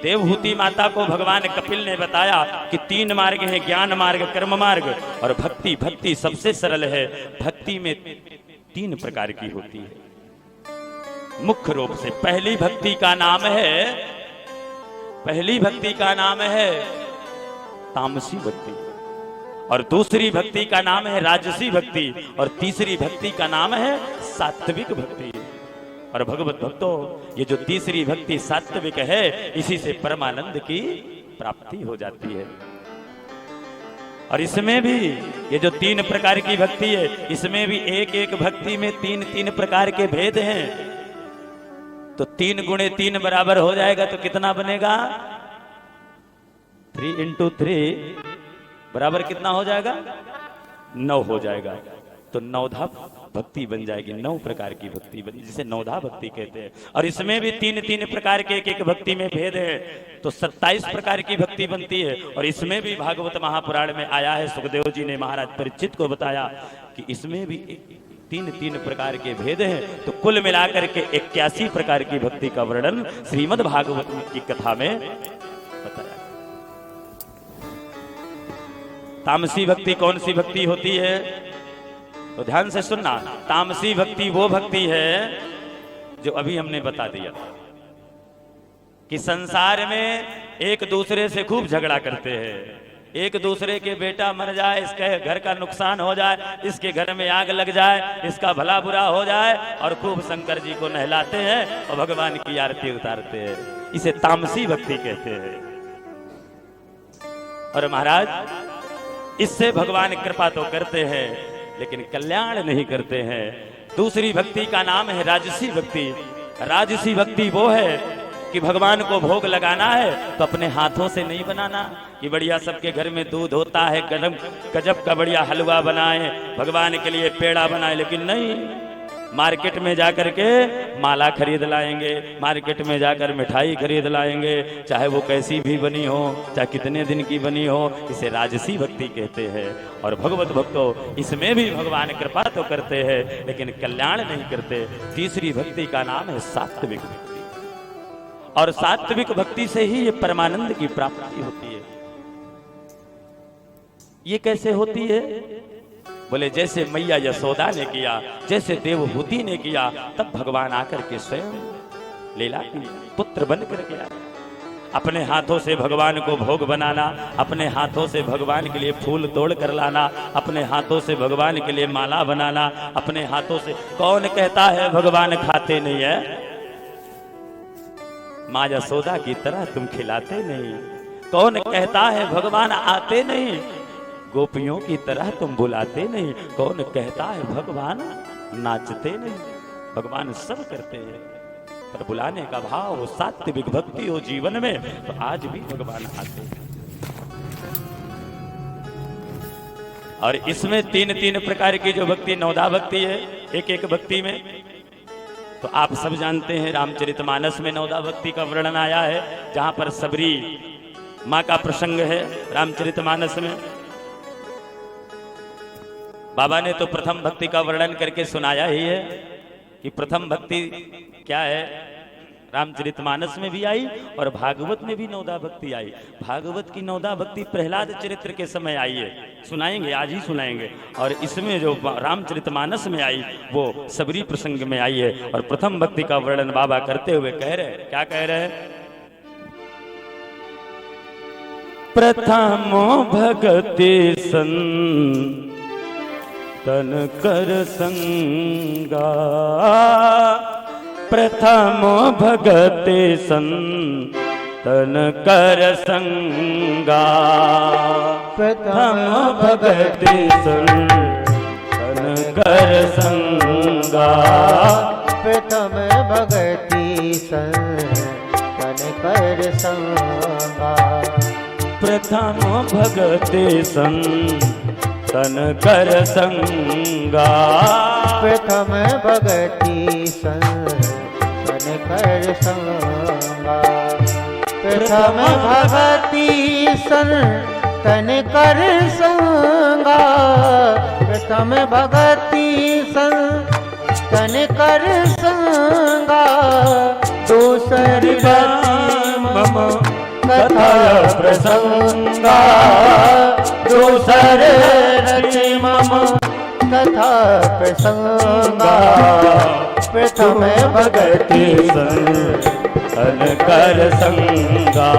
देवहूति माता को भगवान कपिल ने बताया कि 3 मार्ग हैं, ज्ञान मार्ग, कर्म मार्ग और भक्ति। भक्ति सबसे सरल है। भक्ति में 3 प्रकार की होती है मुख्य रूप से। पहली भक्ति का नाम है तामसी भक्ति, और दूसरी भक्ति का नाम है राजसी भक्ति, और तीसरी भक्ति का नाम है सात्विक भक्ति। और भगवत भक्तों, ये जो तीसरी भक्ति सात्विक है, इसी से परमानंद की प्राप्ति हो जाती है। और इसमें भी ये जो 3 प्रकार की भक्ति है, इसमें भी एक एक भक्ति में 3 प्रकार के भेद हैं। तो 3 गुणे 3 बराबर हो जाएगा तो कितना बनेगा? 3 into 3 बराबर कितना हो जाएगा? 9 हो जाएगा। तो नवधा भक्ति बन जाएगी, 9 प्रकार की भक्ति बन, जिसे नवधा भक्ति कहते हैं। और इसमें भी 3 प्रकार के एक भक्ति में भेद है, तो 27 प्रकार की भक्ति बनती है। और इसमें भी भागवत महापुराण में आया है, सुखदेव जी ने महाराज परीक्षित को बताया कि इसमें भी 3 प्रकार के भेद हैं। तो कुल मिलाकर के 81 प्रकार की भक्ति का वर्णन श्रीमद् भागवत की कथा में बताया। तामसी भक्ति कौन सी भक्ति होती है? तो ध्यान से सुनना। तामसी भक्ति वो भक्ति है जो अभी हमने बता दिया कि संसार में एक दूसरे से खूब झगड़ा करते हैं। एक दूसरे के बेटा मर जाए, इसके घर का नुकसान हो जाए, इसके घर में आग लग जाए, इसका भला बुरा हो जाए, और खूब शंकर जी को नहलाते हैं और भगवान की आरती उतारते हैं। इसे तामसी भक्ति कहते हैं। और महाराज, इससे भगवान कृपा तो करते हैं लेकिन कल्याण नहीं करते हैं। दूसरी भक्ति का नाम है राजसी भक्ति। राजसी भक्ति वो है कि भगवान को भोग लगाना है तो अपने हाथों से नहीं बनाना कि बढ़िया सबके घर में दूध होता है, गरम गजब का बढ़िया हलवा बनाए, भगवान के लिए पेड़ा बनाए, लेकिन नहीं, मार्केट में जाकर के माला खरीद लाएंगे, मार्केट में जाकर मिठाई खरीद लाएंगे, चाहे वो कैसी भी बनी हो, चाहे कितने दिन की बनी हो। इसे राजसी भक्ति कहते हैं। और भगवत भक्तों, इसमें भी भगवान कृपा तो करते हैं लेकिन कल्याण नहीं करते। तीसरी भक्ति का नाम है सात्विक भक्ति, और सात्विक भक्ति से ही ये परमानंद की प्राप्ति होती है। ये कैसे होती है? बोले जैसे मैया यशोदा ने किया, जैसे देवहूति ने किया, तब भगवान आकर के स्वयं लीला की पुत्र बन करके आए। अपने हाथों से भगवान को भोग बनाना, अपने हाथों से भगवान के लिए फूल तोड़ कर लाना, अपने हाथों से भगवान के लिए माला बनाना, अपने हाथों से। कौन कहता है भगवान खाते नहीं है? माँ यशोदा की तरह तुम खिलाते नहीं। कौन कहता है भगवान आते नहीं? गोपियों की तरह तुम बुलाते नहीं। कौन कहता है भगवान नाचते नहीं? भगवान सब करते हैं, पर बुलाने का भाव हो, सात्विक भक्ति हो जीवन में, तो आज भी भगवान आते हैं। और इसमें 3 प्रकार की जो भक्ति, नवधा भक्ति है एक एक भक्ति में, तो आप सब जानते हैं रामचरितमानस में नवधा भक्ति का वर्णन आया है, जहां पर सबरी माँ का प्रसंग है रामचरितमानस में। बाबा ने तो प्रथम भक्ति का वर्णन करके सुनाया ही है कि प्रथम भक्ति क्या है। रामचरितमानस में भी आई और भागवत में भी नवधा भक्ति आई। भागवत की नवधा भक्ति प्रहलाद चरित्र के समय आई है, सुनाएंगे, आज ही सुनाएंगे। और इसमें जो रामचरितमानस में आई वो सबरी प्रसंग में आई है। और प्रथम भक्ति का वर्णन बाबा करते हुए कह रहे हैं, क्या कह रहे हैं? प्रथमो भगति सन तन कर संगा, प्रथमो भगति सन तन कर संगा, प्रथमो भगति सन तन कर संगा, प्रथम भगति सन तन कर संगा, प्रथमो भगति सन तन कर संगा, प्रथम भगति सन तन कर संगा, प्रथम भगति सन तन कर संगा, प्रथम भगति सन तन कर संगा, दूसरी भक्ति मम प्रसंगा दूसरे रचि मम कथा प्रसंगा प्रथम भगति तन कर संगा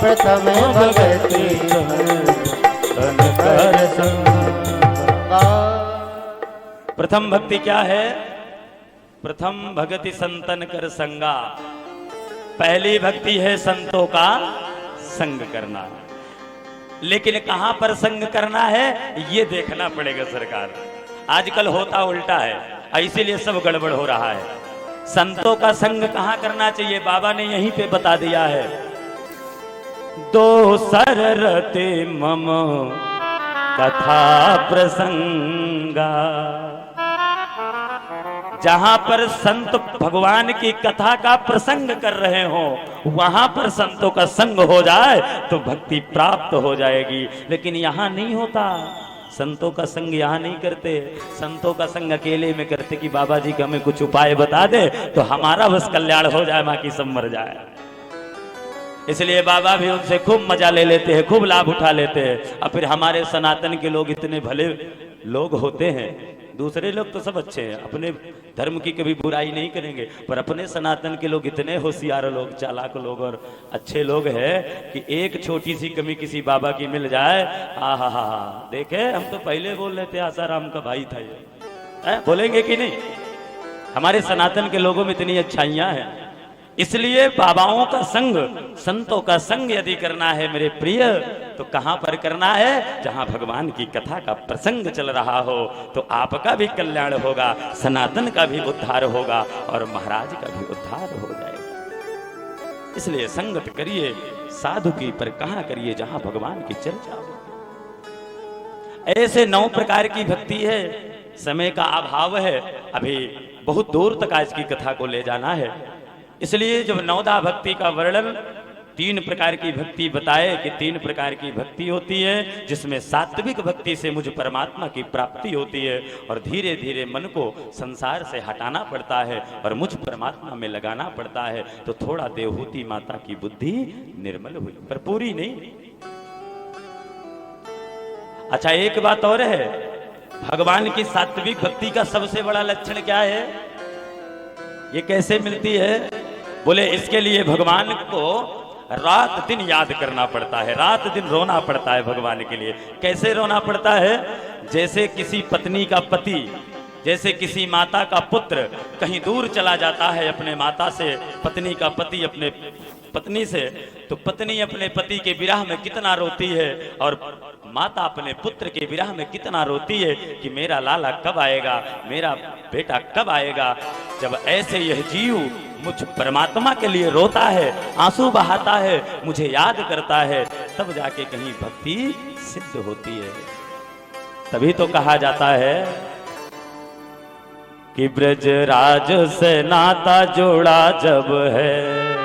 प्रथम भगति तन कर संगा। प्रथम भक्ति क्या है? प्रथम भगति संतन कर संगा। पहली भक्ति है संतों का संग करना, लेकिन कहां पर संग करना है ये देखना पड़ेगा सरकार। आजकल होता उल्टा है, इसीलिए सब गड़बड़ हो रहा है। संतों का संग कहां करना चाहिए बाबा ने यहीं पे बता दिया है। दो सर रते मम कथा प्रसंगा। जहां पर संत भगवान की कथा का प्रसंग कर रहे हो वहां पर संतों का संग हो जाए तो भक्ति प्राप्त हो जाएगी, लेकिन यहां नहीं होता। संतों का संग यहाँ नहीं करते। संतों का संग अकेले में करते कि बाबा जी का हमें कुछ उपाय बता दे तो हमारा बस कल्याण हो जाए, बाकी सब मर जाए। इसलिए बाबा भी उनसे खूब मजा ले लेते हैं, खूब लाभ उठा लेते हैं। और फिर हमारे सनातन के लोग इतने भले लोग होते हैं, दूसरे लोग तो सब अच्छे हैं, अपने धर्म की कभी बुराई नहीं करेंगे, पर अपने सनातन के लोग इतने होशियार लोग, चालाक लोग और अच्छे लोग हैं कि एक छोटी सी कमी किसी बाबा की मिल जाए, हा देखे हम तो पहले बोल रहे थे आसाराम का भाई था ये, बोलेंगे कि नहीं? हमारे सनातन के लोगों में इतनी अच्छाइयां हैं। इसलिए बाबाओं का संग, संतों का संग यदि करना है मेरे प्रिय तो कहां पर करना है? जहां भगवान की कथा का प्रसंग चल रहा हो तो आपका भी कल्याण होगा, सनातन का भी उद्धार होगा और महाराज का भी उद्धार हो जाएगा। इसलिए संगत करिए साधु की, पर कहां करिए? जहां भगवान की चर्चा हो। ऐसे 9 प्रकार की भक्ति है। समय का अभाव है, अभी बहुत दूर तक आज की कथा को ले जाना है। इसलिए जब नवदा भक्ति का वर्णन 3 प्रकार की भक्ति बताए कि 3 प्रकार की भक्ति होती है, जिसमें सात्विक भक्ति से मुझ परमात्मा की प्राप्ति होती है और धीरे धीरे मन को संसार से हटाना पड़ता है और मुझ परमात्मा में लगाना पड़ता है, तो थोड़ा देवहूति माता की बुद्धि निर्मल हुई, पर पूरी नहीं। अच्छा, एक बात और है, भगवान की सात्विक भक्ति का सबसे बड़ा लक्षण क्या है? ये कैसे मिलती है? बोले इसके लिए भगवान को रात दिन याद करना पड़ता है, रात दिन रोना पड़ता है भगवान के लिए। कैसे रोना पड़ता है? जैसे किसी पत्नी का पति, जैसे किसी माता का पुत्र कहीं दूर चला जाता है अपने माता से, पत्नी का पति अपने पत्नी से, तो पत्नी अपने पति के विरह में कितना रोती है और माता अपने पुत्र के विरह में कितना रोती है कि मेरा लाला कब आएगा, मेरा बेटा कब आएगा। जब ऐसे यह जीव मुझ परमात्मा के लिए रोता है, आंसू बहाता है, मुझे याद करता है, तब जाके कहीं भक्ति सिद्ध होती है। तभी तो कहा जाता है कि ब्रज राज से नाता जोड़ा जब है,